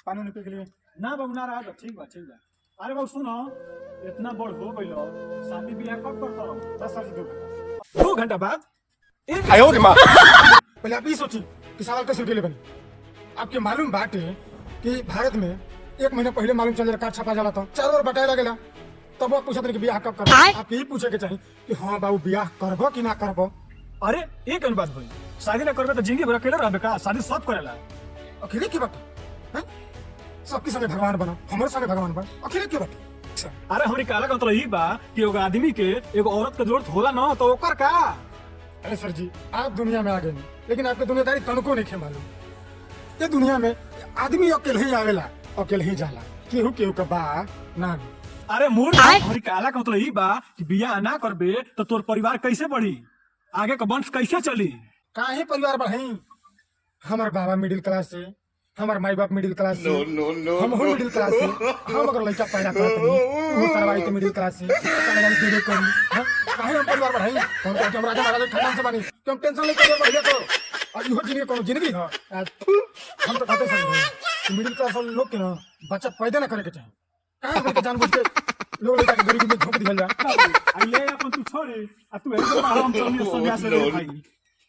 पानी उनी पी के लिए। ना बाबू ना रहा तो ठीक बा ठीक बा। अरे बाबू सुनो, इतना बड़ हो गइलो, शादी ब्याह कब करता रहो? 10 साल से 2 घंटा बाद पहले आप ये सोचिए कि सवाल कैसे उठेले बनी। आपके मालूम बात है कि भारत में 1 महीना पहले मालूम चल कार्ड छपा जाला था, 4 बार बटाया लगेला, तब वो पूछत रहे कि ब्याह कब करबो। आप यही पूछे के चाहिए कि हाँ बाबू ब्याह करबो कि ना करबो। अरे एक अन बात भाई, शादी ना करबे तो जिंदगी भर अकेले रहबे का? शादी सब करेला। अकेले की बात है? सबके संगे भगवान बनो, हमारे संगे भगवान बन, अकेले की बात है? अरे हमरी काला का मतलब ई बा कि एगो आदमी के एगो औरत के जरूरत होला ना, तो ओकर का? अरे सर जी, आप दुनिया में आ गए, लेकिन आपके दुनियादारी तनको नहीं खे मालूम। ये दुनिया में आदमी अकेले ही आवेला, अकेले ही जाला, केहू केहू का बा ना। अरे मूर्ख, हमरी काला का मतलब ई बा कि बियाह ना करबे तो तोर परिवार कैसे बढ़ी, आगे का वंश कैसे चली? काहे परिवार बढ़ाई? हमार बाबा मिडिल क्लास से, हमार माई बाप मिडिल क्लास से, हम हो मिडिल क्लास से, हम अगर लड़का पैदा करत नहीं वो सरवाई तो मिडिल क्लास से कल्याण देवे करी। हां काहे हम परिवार बढ़ाई? हम तो हम राजा महाराजा खानदान से बानी, तो हम टेंशन लेके बढ़िया तो और इहो जिंदगी कोनो जिंदगी है। हम तो कहते हैं मिडिल क्लास वाले लोग के ना बच्चा पैदा ना करे के चाहिए। काहे बोल के जानबूझ के लोग लड़का के गरीबी में झोंक दिया जा। अइले अपन तू छोड़े आ तू एकदम आराम से सन्यास ले भाई।